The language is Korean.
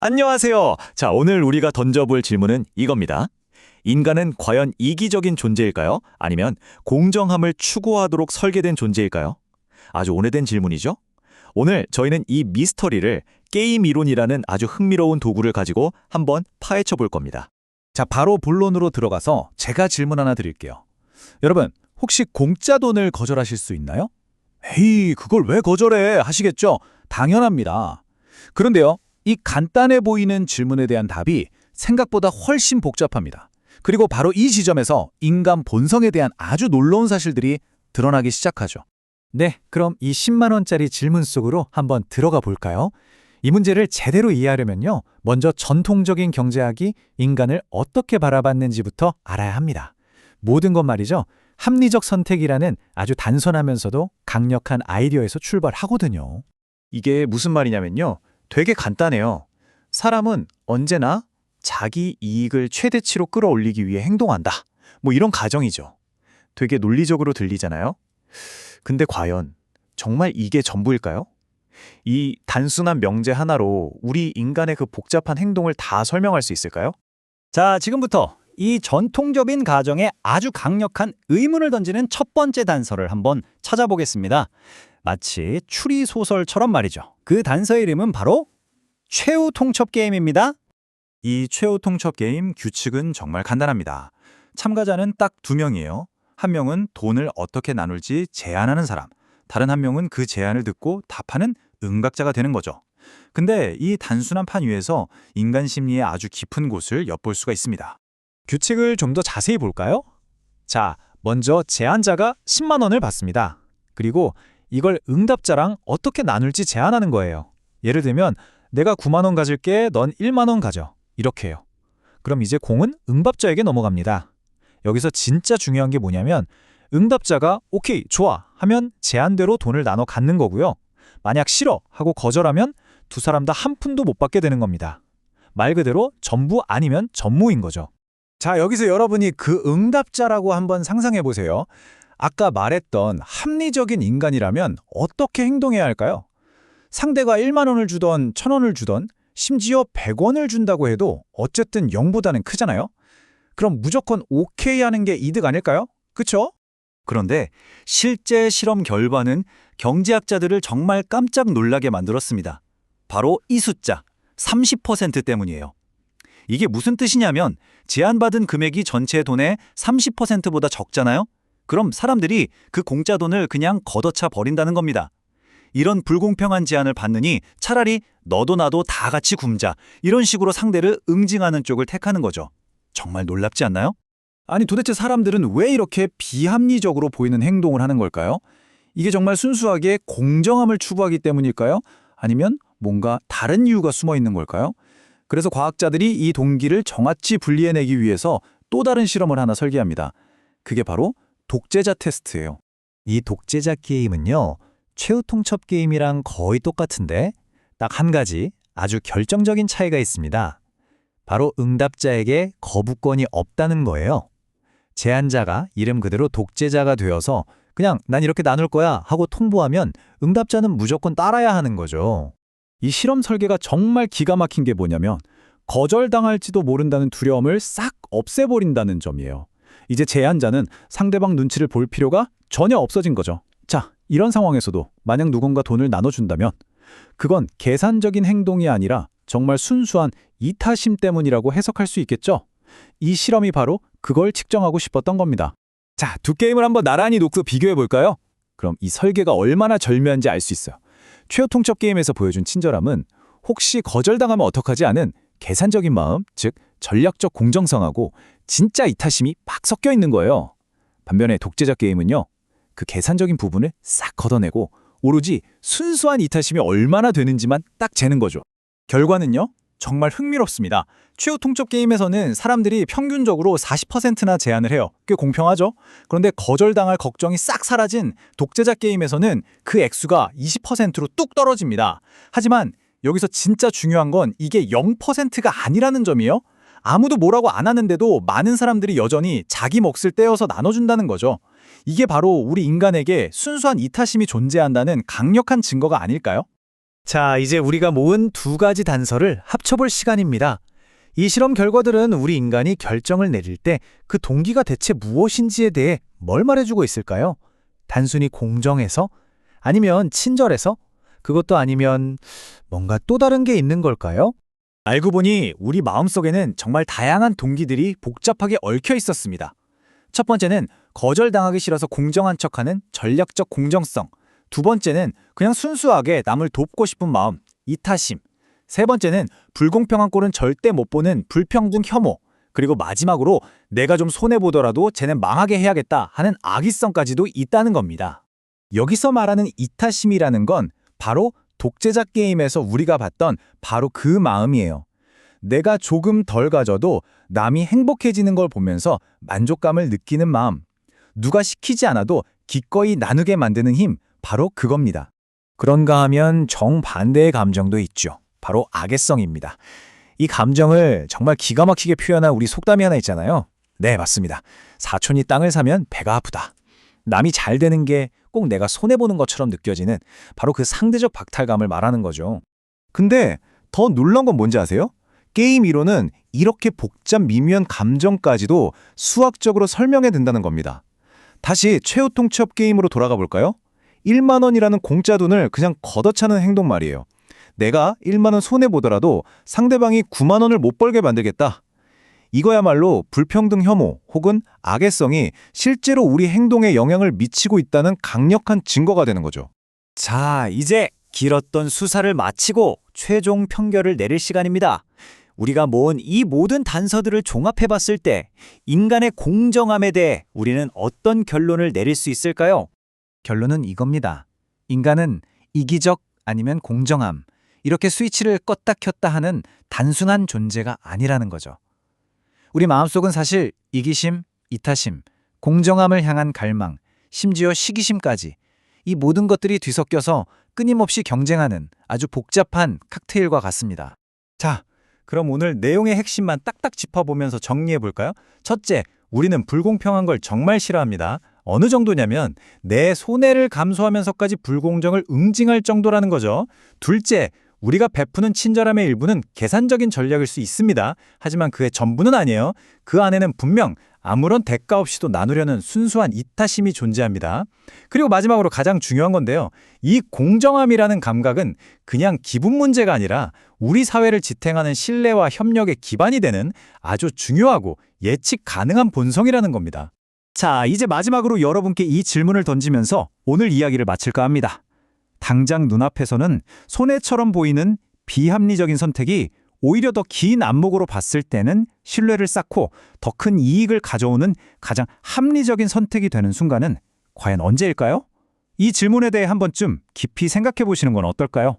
안녕하세요. 자, 오늘 우리가 던져볼 질문은 이겁니다. 인간은 과연 이기적인 존재일까요? 아니면 공정함을 추구하도록 설계된 존재일까요? 아주 오래된 질문이죠? 오늘 저희는 이 미스터리를 게임 이론이라는 아주 흥미로운 도구를 가지고 한번 파헤쳐 볼 겁니다. 자, 바로 본론으로 들어가서 제가 질문 하나 드릴게요. 여러분, 혹시 공짜 돈을 거절하실 수 있나요? 에이, 그걸 왜 거절해? 하시겠죠? 당연합니다. 그런데요, 이 간단해 보이는 질문에 대한 답이 생각보다 훨씬 복잡합니다. 그리고 바로 이 지점에서 인간 본성에 대한 아주 놀라운 사실들이 드러나기 시작하죠. 네, 그럼 이 10만 원짜리 질문 속으로 한번 들어가 볼까요? 이 문제를 제대로 이해하려면요, 먼저 전통적인 경제학이 인간을 어떻게 바라봤는지부터 알아야 합니다. 모든 것 말이죠, 합리적 선택이라는 아주 단순하면서도 강력한 아이디어에서 출발하거든요. 이게 무슨 말이냐면요. 되게 간단해요. 사람은 언제나 자기 이익을 최대치로 끌어올리기 위해 행동한다. 뭐 이런 가정이죠. 되게 논리적으로 들리잖아요. 근데 과연 정말 이게 전부일까요? 이 단순한 명제 하나로 우리 인간의 그 복잡한 행동을 다 설명할 수 있을까요? 자, 지금부터 이 전통적인 가정에 아주 강력한 의문을 던지는 첫 번째 단서를 한번 찾아보겠습니다. 마치 추리소설처럼 말이죠. 그 단서의 이름은 바로 최후 통첩 게임입니다. 이 최후 통첩 게임 규칙은 정말 간단합니다. 참가자는 딱 두 명이에요. 한 명은 돈을 어떻게 나눌지 제안하는 사람, 다른 한 명은 그 제안을 듣고 답하는 응답자가 되는 거죠. 근데 이 단순한 판 위에서 인간 심리의 아주 깊은 곳을 엿볼 수가 있습니다. 규칙을 좀 더 자세히 볼까요? 자, 먼저 제안자가 10만 원을 받습니다. 그리고 이걸 응답자랑 어떻게 나눌지 제안하는 거예요. 예를 들면 내가 9만 원 가질게, 넌 1만 원 가져. 이렇게요. 그럼 이제 공은 응답자에게 넘어갑니다. 여기서 진짜 중요한 게 뭐냐면 응답자가 오케이, 좋아 하면 제안대로 돈을 나눠 갖는 거고요. 만약 싫어 하고 거절하면 두 사람 다 한 푼도 못 받게 되는 겁니다. 말 그대로 전부 아니면 전무인 거죠. 자, 여기서 여러분이 그 응답자라고 한번 상상해 보세요. 아까 말했던 합리적인 인간이라면 어떻게 행동해야 할까요? 상대가 1만 원을 주던 1,000원을 주던 심지어 100원을 준다고 해도 어쨌든 0보다는 크잖아요? 그럼 무조건 오케이 하는 게 이득 아닐까요? 그쵸? 그런데 실제 실험 결과는 경제학자들을 정말 깜짝 놀라게 만들었습니다. 바로 이 숫자, 30% 때문이에요. 이게 무슨 뜻이냐면 제안받은 금액이 전체 돈의 30%보다 적잖아요? 그럼 사람들이 그 공짜 돈을 그냥 걷어차 버린다는 겁니다. 이런 불공평한 제안을 받느니 차라리 너도 나도 다 같이 굶자, 이런 식으로 상대를 응징하는 쪽을 택하는 거죠. 정말 놀랍지 않나요? 아니, 도대체 사람들은 왜 이렇게 비합리적으로 보이는 행동을 하는 걸까요? 이게 정말 순수하게 공정함을 추구하기 때문일까요? 아니면 뭔가 다른 이유가 숨어 있는 걸까요? 그래서 과학자들이 이 동기를 정확히 분리해내기 위해서 또 다른 실험을 하나 설계합니다. 그게 바로 독재자 테스트예요. 이 독재자 게임은요, 최후 통첩 게임이랑 거의 똑같은데 딱 한 가지 아주 결정적인 차이가 있습니다. 바로 응답자에게 거부권이 없다는 거예요. 제안자가 이름 그대로 독재자가 되어서 그냥 난 이렇게 나눌 거야 하고 통보하면 응답자는 무조건 따라야 하는 거죠. 이 실험 설계가 정말 기가 막힌 게 뭐냐면 거절당할지도 모른다는 두려움을 싹 없애버린다는 점이에요. 이제 제안자는 상대방 눈치를 볼 필요가 전혀 없어진 거죠. 자, 이런 상황에서도 만약 누군가 돈을 나눠준다면 그건 계산적인 행동이 아니라 정말 순수한 이타심 때문이라고 해석할 수 있겠죠? 이 실험이 바로 그걸 측정하고 싶었던 겁니다. 자, 두 게임을 한번 나란히 놓고 비교해 볼까요? 그럼 이 설계가 얼마나 절묘한지 알 수 있어요. 최후 통첩 게임에서 보여준 친절함은 혹시 거절당하면 어떡하지 않은 계산적인 마음, 즉 전략적 공정성하고 진짜 이타심이 막 섞여 있는 거예요. 반면에 독재자 게임은요, 그 계산적인 부분을 싹 걷어내고 오로지 순수한 이타심이 얼마나 되는지만 딱 재는 거죠. 결과는요, 정말 흥미롭습니다. 최후 통첩 게임에서는 사람들이 평균적으로 40%나 제안을 해요. 꽤 공평하죠? 그런데 거절당할 걱정이 싹 사라진 독재자 게임에서는 그 액수가 20%로 뚝 떨어집니다. 하지만 여기서 진짜 중요한 건 이게 0%가 아니라는 점이에요. 아무도 뭐라고 안 하는데도 많은 사람들이 여전히 자기 몫을 떼어서 나눠준다는 거죠. 이게 바로 우리 인간에게 순수한 이타심이 존재한다는 강력한 증거가 아닐까요? 자, 이제 우리가 모은 두 가지 단서를 합쳐볼 시간입니다. 이 실험 결과들은 우리 인간이 결정을 내릴 때 그 동기가 대체 무엇인지에 대해 뭘 말해주고 있을까요? 단순히 공정해서? 아니면 친절해서? 그것도 아니면 뭔가 또 다른 게 있는 걸까요? 알고 보니 우리 마음속에는 정말 다양한 동기들이 복잡하게 얽혀 있었습니다. 첫 번째는 거절당하기 싫어서 공정한 척하는 전략적 공정성. 두 번째는 그냥 순수하게 남을 돕고 싶은 마음, 이타심. 세 번째는 불공평한 꼴은 절대 못 보는 불평등 혐오. 그리고 마지막으로 내가 좀 손해보더라도 쟤는 망하게 해야겠다 하는 악의성까지도 있다는 겁니다. 여기서 말하는 이타심이라는 건 바로 독재자 게임에서 우리가 봤던 바로 그 마음이에요. 내가 조금 덜 가져도 남이 행복해지는 걸 보면서 만족감을 느끼는 마음. 누가 시키지 않아도 기꺼이 나누게 만드는 힘, 바로 그겁니다. 그런가 하면 정반대의 감정도 있죠. 바로 악의성입니다. 이 감정을 정말 기가 막히게 표현한 우리 속담이 하나 있잖아요. 네, 맞습니다. 사촌이 땅을 사면 배가 아프다. 남이 잘 되는 게 꼭 내가 손해보는 것처럼 느껴지는 바로 그 상대적 박탈감을 말하는 거죠. 근데 더 놀라운 건 뭔지 아세요? 게임 이론은 이렇게 복잡 미묘한 감정까지도 수학적으로 설명해 된다는 겁니다. 다시 최후통 취업 게임으로 돌아가 볼까요? 1만 원이라는 공짜 돈을 그냥 걷어차는 행동 말이에요. 내가 1만 원 손해보더라도 상대방이 9만 원을 못 벌게 만들겠다. 이거야말로 불평등 혐오 혹은 악의성이 실제로 우리 행동에 영향을 미치고 있다는 강력한 증거가 되는 거죠. 자, 이제 길었던 수사를 마치고 최종 평결을 내릴 시간입니다. 우리가 모은 이 모든 단서들을 종합해봤을 때 인간의 공정함에 대해 우리는 어떤 결론을 내릴 수 있을까요? 결론은 이겁니다. 인간은 이기적 아니면 공정함, 이렇게 스위치를 껐다 켰다 하는 단순한 존재가 아니라는 거죠. 우리 마음속은 사실 이기심, 이타심, 공정함을 향한 갈망, 심지어 시기심까지 이 모든 것들이 뒤섞여서 끊임없이 경쟁하는 아주 복잡한 칵테일과 같습니다. 자, 그럼 오늘 내용의 핵심만 딱딱 짚어보면서 정리해볼까요? 첫째, 우리는 불공평한 걸 정말 싫어합니다. 어느 정도냐면 내 손해를 감수하면서까지 불공정을 응징할 정도라는 거죠. 둘째, 우리가 베푸는 친절함의 일부는 계산적인 전략일 수 있습니다. 하지만 그의 전부는 아니에요. 그 안에는 분명 아무런 대가 없이도 나누려는 순수한 이타심이 존재합니다. 그리고 마지막으로 가장 중요한 건데요. 이 공정함이라는 감각은 그냥 기분 문제가 아니라 우리 사회를 지탱하는 신뢰와 협력의 기반이 되는 아주 중요하고 예측 가능한 본성이라는 겁니다. 자, 이제 마지막으로 여러분께 이 질문을 던지면서 오늘 이야기를 마칠까 합니다. 당장 눈앞에서는 손해처럼 보이는 비합리적인 선택이 오히려 더 긴 안목으로 봤을 때는 신뢰를 쌓고 더 큰 이익을 가져오는 가장 합리적인 선택이 되는 순간은 과연 언제일까요? 이 질문에 대해 한 번쯤 깊이 생각해 보시는 건 어떨까요?